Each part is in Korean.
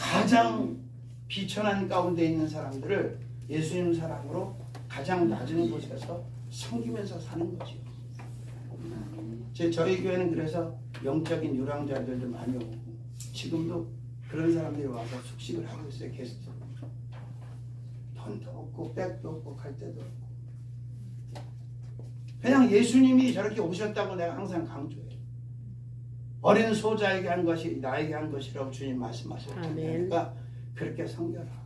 가장 비천한 가운데 있는 사람들을 예수님 사랑으로 가장 낮은 곳에서 섬기면서 사는 거지요. 저희 교회는 그래서 영적인 유랑자들도 많이 오고 지금도 그런 사람들이 와서 숙식을 하고 있어요. 계속 돈도 없고 백도 없고 갈 데도 없고 그냥 예수님이 저렇게 오셨다고 내가 항상 강조해요. 어린 소자에게 한 것이 나에게 한 것이라고 주님 말씀하셨잖아요. 그러니까 그렇게 섬겨라.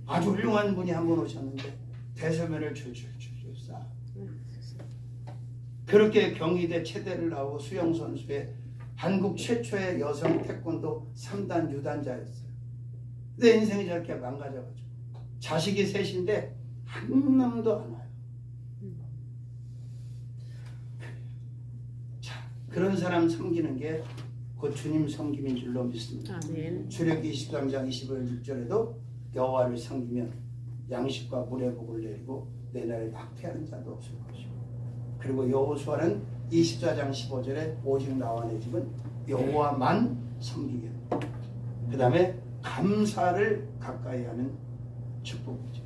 아주 훌륭한 분이 한 분 오셨는데 대소면을 줄줄줄줄 쌓아. 그렇게 경희대 체대를 나오고 수영선수의 한국 최초의 여성 태권도 3단 유단자였어요. 근데 인생이 저렇게 망가져가지고 자식이 셋인데 한 놈도 안 와요. 자, 그런 사람 섬기는 게 곧 주님 섬김인 줄로 믿습니다. 아멘. 출애굽기 23장 25절 6절에도 여호와를 섬기면 양식과 물의 복을 내리고 내 날에 낙태하는 자도 없을 것이고, 그리고 여호수아는 24장 15절에 오직 나와 내 집은 여호와만 섬기겠다. 그 다음에 감사를 가까이 하는 축복이죠.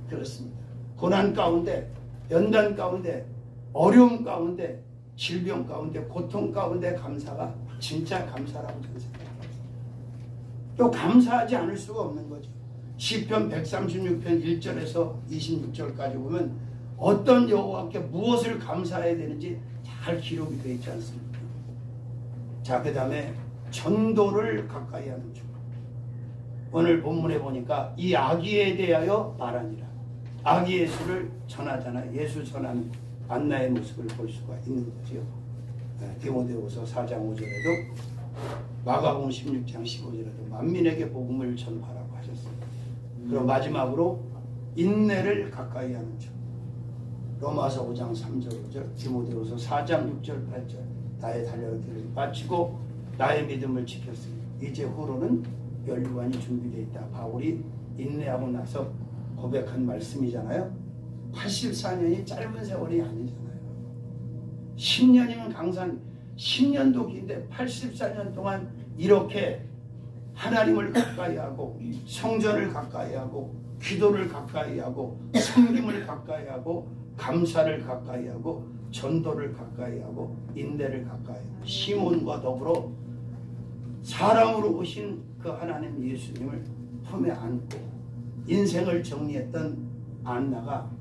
그렇습니다. 고난 가운데, 연단 가운데, 어려움 가운데, 질병 가운데, 고통 가운데 감사가 진짜 감사라고 저는 생각해요. 또 감사하지 않을 수가 없는 거죠. 시편 136편 1절에서 26절까지 보면 어떤 여호와께 무엇을 감사해야 되는지 잘 기록이 되어 있지 않습니까? 자, 그 다음에 전도를 가까이 하는 중. 오늘 본문에 보니까 이 아기에 대하여 말하니라. 아기 예수를 전하잖아요. 예수 전하는 안나의 모습을 볼 수가 있는 거죠. 디모데후서 4장 5절에도 마가복음 16장 15절에도 만민에게 복음을 전하라고 하셨습니다. 그리고 마지막으로 인내를 가까이 하는 중. 로마서 5장 3절 5절, 디모데후서 4장 6절 8절, 나의 달려갈 길을 마치고 나의 믿음을 지켰으니 이제 후로는 연류관이 준비되어 있다. 바울이 인내하고 나서 고백한 말씀이잖아요. 84년이 짧은 세월이 아니잖아요. 10년이면 강산 10년도 긴데 84년 동안 이렇게 하나님을 가까이 하고 성전을 가까이 하고 기도를 가까이 하고 섬김을 가까이 하고 감사를 가까이 하고 전도를 가까이 하고 인내를 가까이 하고 시몬과 더불어 사람으로 오신 그 하나님 예수님을 품에 안고 인생을 정리했던 안나가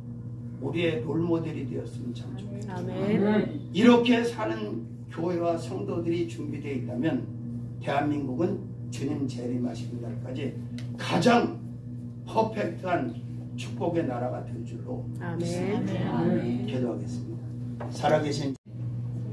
우리의 롤모델이 되었으면 참 좋겠다. 이렇게 사는 교회와 성도들이 준비되어 있다면 대한민국은 주님 재림하시는 날까지 가장 퍼펙트한 축복의 나라가 될 줄로 믿습니다. 기도하겠습니다. 살아계신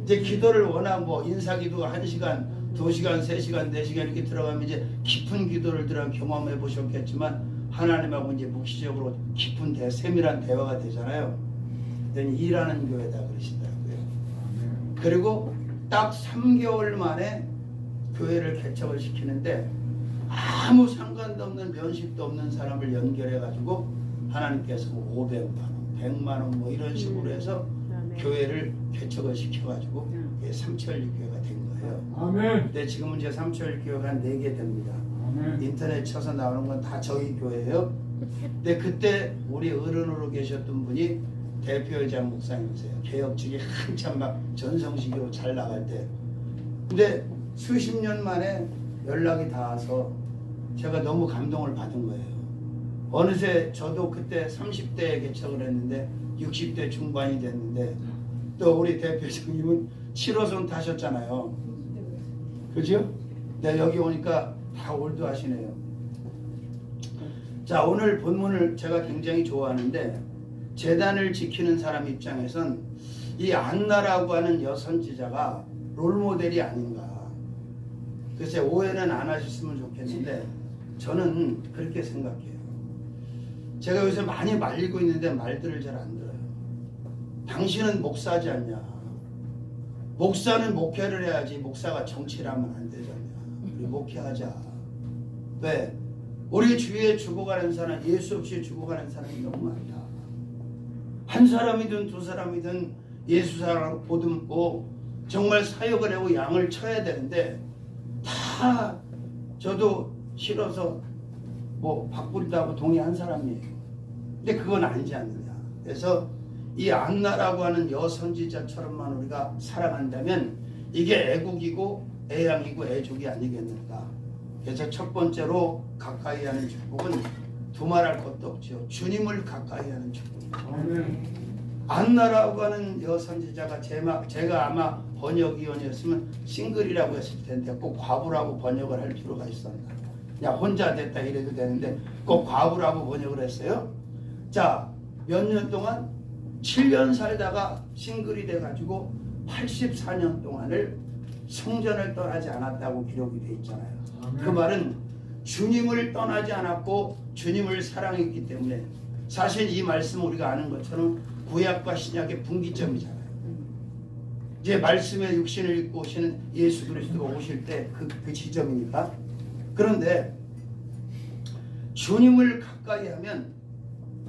이제 기도를 워낙 뭐 인사기도 1시간, 2시간, 3시간, 4시간 이렇게 들어가면 이제 깊은 기도를 경험해 보셨겠지만 하나님하고 이제 묵시적으로 깊은 세밀한 대화가 되잖아요. 그랬더니 일하는 교회다 그러시더라고요. 그리고 딱 3개월 만에 교회를 개척을 시키는데 아무 상관도 없는 면식도 없는 사람을 연결해 가지고 하나님께서 500만 원, 100만 원 뭐 이런 식으로 해서 교회를 개척을 시켜 가지고 삼천리교회가 된 거예요. 아멘. 근데 지금은 이제 삼천리교회가 한 4개 됩니다. 인터넷 쳐서 나오는 건 다 저희 교회예요. 근데 그때 우리 어른으로 계셨던 분이 대표회장 목사님이세요. 개혁직이 한참 막 전성시기로 잘 나갈 때. 근데 수십 년 만에 연락이 닿아서 제가 너무 감동을 받은 거예요. 어느새 저도 그때 30대에 개척을 했는데 60대 중반이 됐는데 또 우리 대표장님은 7호선 타셨잖아요. 그죠? 네, 여기 오니까 다 올드하시네요. 자, 오늘 본문을 제가 굉장히 좋아하는데 재단을 지키는 사람 입장에선 이 안나라고 하는 여선지자가 롤모델이 아닌가. 글쎄 오해는 안 하셨으면 좋겠는데 저는 그렇게 생각해요. 제가 요새 많이 말리고 있는데 말들을 잘 안 들어요. 당신은 목사지 않냐. 목사는 목회를 해야지 목사가 정치를 하면 안 되잖냐. 우리 목회하자. 왜? 우리 주위에 죽어가는 사람, 예수 없이 죽어가는 사람이 너무 많다. 한 사람이든 두 사람이든 예수 사랑을 보듬고 정말 사역을 하고 양을 쳐야 되는데 다 저도 싫어서 뭐 바꾸리다고 동의한 사람이에요. 근데 그건 아니지 않느냐. 그래서 이 안나라고 하는 여선지자처럼만 우리가 살아간다면 이게 애국이고 애양이고 애족이 아니겠는가. 그래서 첫 번째로 가까이 하는 축복은 두말할 것도 없죠. 주님을 가까이 하는 축복입니다. 안나라고 하는 여선지자가 제가 아마 번역위원이었으면 싱글이라고 했을 텐데 꼭 과부라고 번역을 할 필요가 있었나. 그냥 혼자 됐다 이래도 되는데 꼭 과부라고 번역을 했어요. 자, 몇 년 동안 7년 살다가 싱글이 돼가지고 84년 동안을 성전을 떠나지 않았다고 기록이 돼 있잖아요. 그 말은 주님을 떠나지 않았고 주님을 사랑했기 때문에 사실 이 말씀 우리가 아는 것처럼 구약과 신약의 분기점이잖아요. 이제 말씀의 육신을 입고 오시는 예수 그리스도가 오실 때 그 지점이니까. 그런데 주님을 가까이 하면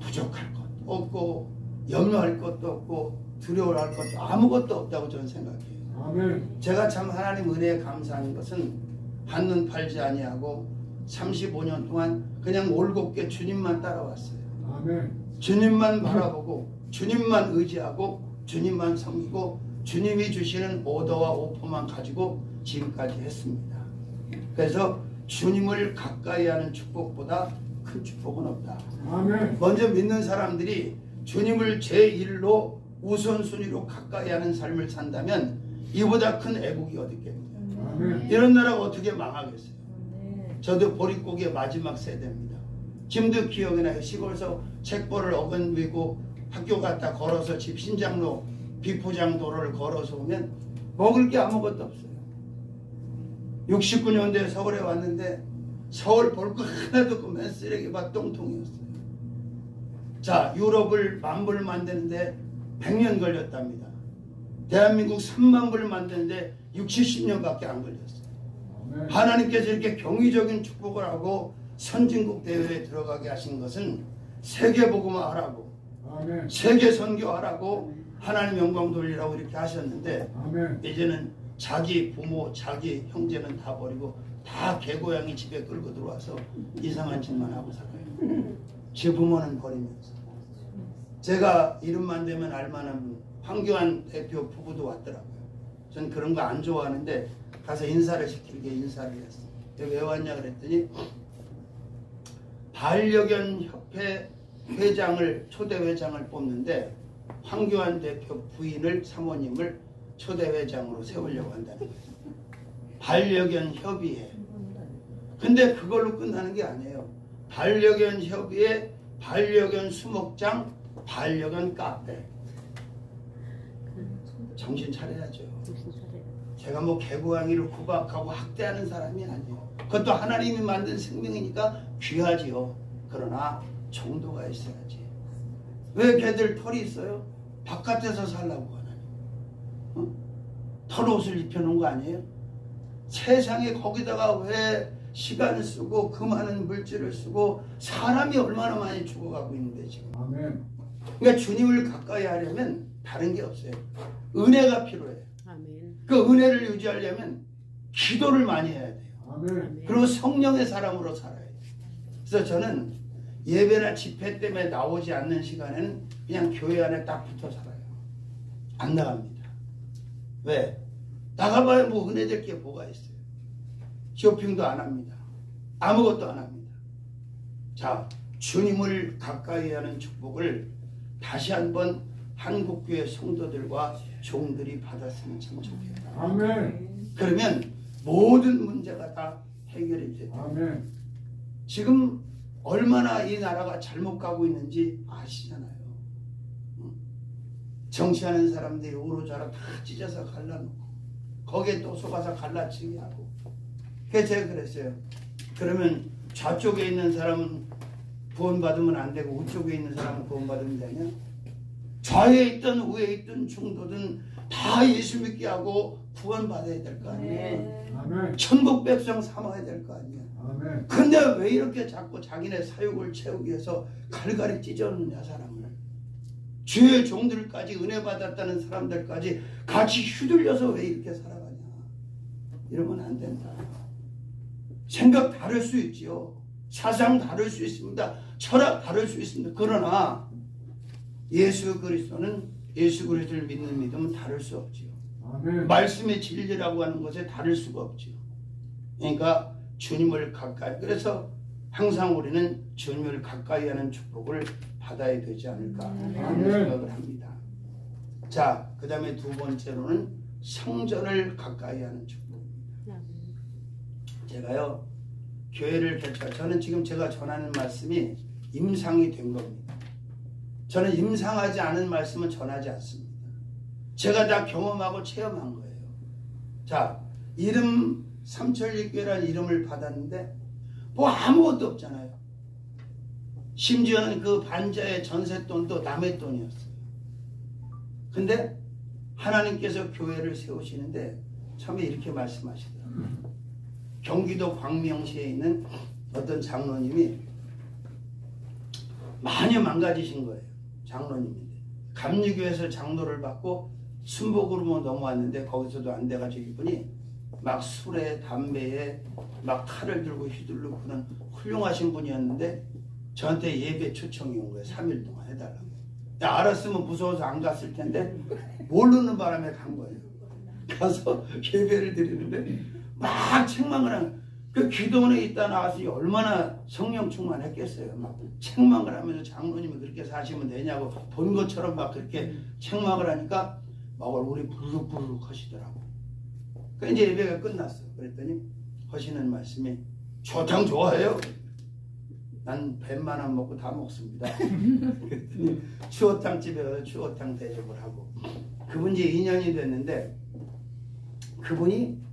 부족할 것도 없고 염려할 것도 없고 두려워할 것도 아무것도 없다고 저는 생각해요. 아멘. 제가 참 하나님 은혜에 감사한 것은 한눈 팔지 아니하고 35년 동안 그냥 올곧게 주님만 따라왔어요. 아멘. 주님만 바라보고 주님만 의지하고 주님만 섬기고 주님이 주시는 오더와 오퍼만 가지고 지금까지 했습니다. 그래서 주님을 가까이 하는 축복보다 큰 축복은 없다. 아멘. 먼저 믿는 사람들이 주님을 제1로 우선순위로 가까이 하는 삶을 산다면 이보다 큰 애국이 어디 있겠느냐. 아멘. 이런 나라가 어떻게 망하겠어요. 저도 보릿고개 마지막 세대입니다. 지금도 기억이 나요. 시골에서 책벌을 어긋미고 학교 갔다 걸어서 집 신장로 비포장 도로를 걸어서 오면 먹을 게 아무것도 없어요. 69년도에 서울에 왔는데 서울 볼 거 하나도 없고 맨 쓰레기밭 똥통이었어요. 자, 유럽을 10,000불 만드는데 100년 걸렸답니다. 대한민국 30,000불 만드는데 60-70년밖에 안 걸렸어요. 아멘. 하나님께서 이렇게 경이적인 축복을 하고 선진국 대회에 들어가게 하신 것은 세계복음화 하라고, 아멘. 세계 선교하라고, 하나님 영광 돌리라고 이렇게 하셨는데, 아멘. 이제는 자기 부모, 자기 형제는 다 버리고 다 개고양이 집에 끌고 들어와서 이상한 짓만 하고 살아요. 제 부모는 버리면서. 제가 이름만 되면 알만한 분, 황교안 대표 부부도 왔더라고요. 전 그런 거 안 좋아하는데 가서 인사를 시키게 인사를 했어요. 왜 왔냐 그랬더니 반려견 협회 회장을, 초대 회장을 뽑는데 황교안 대표 부인을, 사모님을 초대 회장으로 세우려고 한다는 거예요. 반려견 협의회. 근데 그걸로 끝나는 게 아니에요. 반려견 협의회, 반려견 수목장, 반려견 카페. 정신 차려야죠. 제가 뭐 개고양이를 구박하고 학대하는 사람이 아니에요. 그것도 하나님이 만든 생명이니까 귀하지요. 그러나 정도가 있어야지. 왜 개들 털이 있어요? 바깥에서 살라고 하나님. 털옷을 입혀놓은 거 아니에요? 세상에 거기다가 왜 시간 쓰고 그 많은 물질을 쓰고 사람이 얼마나 많이 죽어가고 있는데 지금. 아멘. 그러니까 주님을 가까이 하려면 다른 게 없어요. 은혜가 필요해요. 아멘. 그 은혜를 유지하려면 기도를 많이 해야 돼요. 아멘. 그리고 성령의 사람으로 살아야 돼요. 그래서 저는 예배나 집회 때문에 나오지 않는 시간에는 그냥 교회 안에 딱 붙어 살아요. 안 나갑니다. 왜? 나가봐야 뭐 은혜될 게 뭐가 있어요. 쇼핑도 안 합니다. 아무것도 안 합니다. 자, 주님을 가까이 하는 축복을 다시 한번 한국교회 성도들과 종들이 받았으면 참 좋겠다. 아멘. 그러면 모든 문제가 다 해결이 돼요. 아멘. 지금 얼마나 이 나라가 잘못 가고 있는지 아시잖아요. 정치하는 사람들이 우로좌로 다 찢어서 갈라놓고 거기에 또 속아서 갈라치기 하고. 그래서 제가 그랬어요. 그러면 좌쪽에 있는 사람은 구원받으면 안 되고 우쪽에 있는 사람은 구원받으면 되냐? 좌에 있든 우에 있든 중도든 다 예수 믿게 하고 구원받아야 될 거 아니에요. 아멘. 천국 백성 삼아야 될 거 아니에요. 아멘. 근데 왜 이렇게 자꾸 자기네 사욕을 채우기 위해서 갈갈이 찢어놓느냐 사람을. 주의 종들까지 은혜 받았다는 사람들까지 같이 휘둘려서 왜 이렇게 살아가냐. 이러면 안 된다. 생각 다를 수 있지요. 사상 다를 수 있습니다. 철학 다를 수 있습니다. 그러나 예수 그리스도는 예수 그리스도를 믿는 믿음은 다를 수 없지요. 아멘. 말씀의 진리라고 하는 것에 다를 수가 없지요. 그러니까 주님을 가까이, 그래서 항상 우리는 주님을 가까이 하는 축복을 받아야 되지 않을까 하는 생각을 합니다. 자, 그 다음에 두 번째로는 성전을 가까이 하는 축복입니다. 제가요, 교회를 저는 지금 제가 전하는 말씀이 임상이 된 겁니다. 저는 임상하지 않은 말씀은 전하지 않습니다. 제가 다 경험하고 체험한 거예요. 자, 이름 삼천리교회라는 이름을 받았는데 뭐 아무것도 없잖아요. 심지어는 그 반자의 전세돈도 남의 돈이었어요. 근데 하나님께서 교회를 세우시는데 처음에 이렇게 말씀하시더라고요. 경기도 광명시에 있는 어떤 장로님이 많이 망가지신 거예요. 장로님인데 감리교에서 장로를 받고 순복으로 넘어왔는데 거기서도 안 돼가지고 이분이 막 술에 담배에 막 칼을 들고 휘둘르고 그런 훌륭하신 분이었는데 저한테 예배 초청이 온 거예요. 3일 동안 해달라고. 야, 알았으면 무서워서 안 갔을 텐데 모르는 바람에 간 거예요. 가서 예배를 드리는데 막 책망을 하는, 그 기도원에 있다 나와서 얼마나 성령 충만했겠어요. 막 책망을 하면서 장로님이 그렇게 사시면 되냐고 본 것처럼 막 그렇게 책망을 하니까 막 얼굴이 부르륵부르륵 하시더라고. 그 이제 예배가 끝났어. 그랬더니 하시는 말씀이 추어탕 좋아해요? 난 100만 원 먹고 다 먹습니다. 그랬더니 추어탕 집에 가서 추어탕 대접을 하고, 그분이 이제 2년이 됐는데 그분이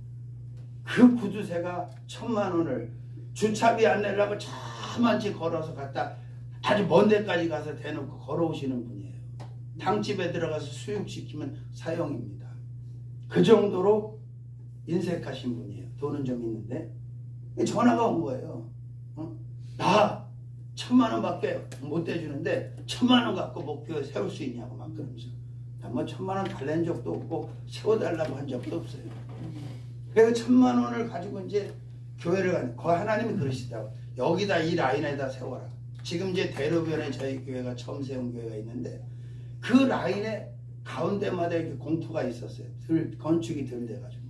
그 구두쇠가 1000만 원을 주차비 안 내려고 저만치 걸어서 갔다 아주 먼 데까지 가서 대놓고 걸어오시는 분이에요. 탕집에 들어가서 수육시키면 사형입니다. 그 정도로 인색하신 분이에요. 돈은 좀 있는데 전화가 온 거예요. 나 1000만 원밖에 못 대주는데 1000만 원 갖고 목표 세울 수 있냐고 막 그러면서, 뭐 1000만 원 달랜 적도 없고 세워달라고 한 적도 없어요. 그래서 1000만 원을 가지고 이제 교회를 가는, 거 하나님이 그러시더라고. 여기다 이 라인에다 세워라. 지금 이제 대로변에 저희 교회가 처음 세운 교회가 있는데 그 라인에 가운데마다 이렇게 공터가 있었어요. 건축이 덜 돼가지고.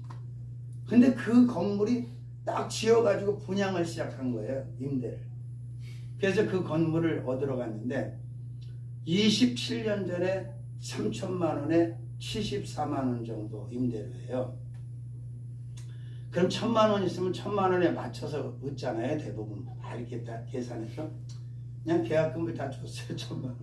근데 그 건물이 딱 지어가지고 분양을 시작한 거예요. 임대를. 그래서 그 건물을 얻으러 갔는데 27년 전에 3천만 원에 74만 원 정도 임대료 해요. 그럼 1000만 원 있으면 1000만 원에 맞춰서 얻잖아요. 대부분 다 이렇게 다 계산해서 그냥 계약금을 다 줬어요. 1000만 원.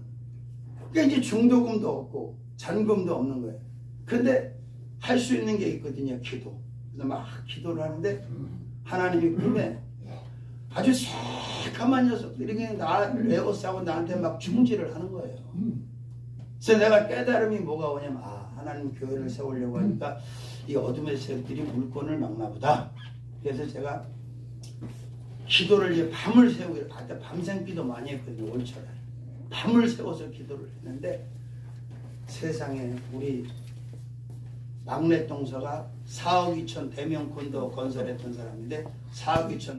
그러니까 이제 중도금도 없고 잔금도 없는 거예요. 근데 할 수 있는 게 있거든요. 기도. 그래서 막 기도를 하는데 하나님이 꿈에 아주 새까만 녀석들이 그냥 나를 에워싸고 나한테 막 중지를 하는 거예요. 그래서 내가 깨달음이 뭐가 오냐면, 하나님 교회를 세우려고 하니까 이 어둠의 세력들이 물건을 막나 보다. 그래서 제가 기도를 이제 밤을 세우기로, 그때 밤샘 기도 많이 했거든요. 올철에 밤을 세워서 기도를 했는데 세상에 우리 막내 동서가 4억 2천 대명 콘도 건설했던 사람인데 4억 2천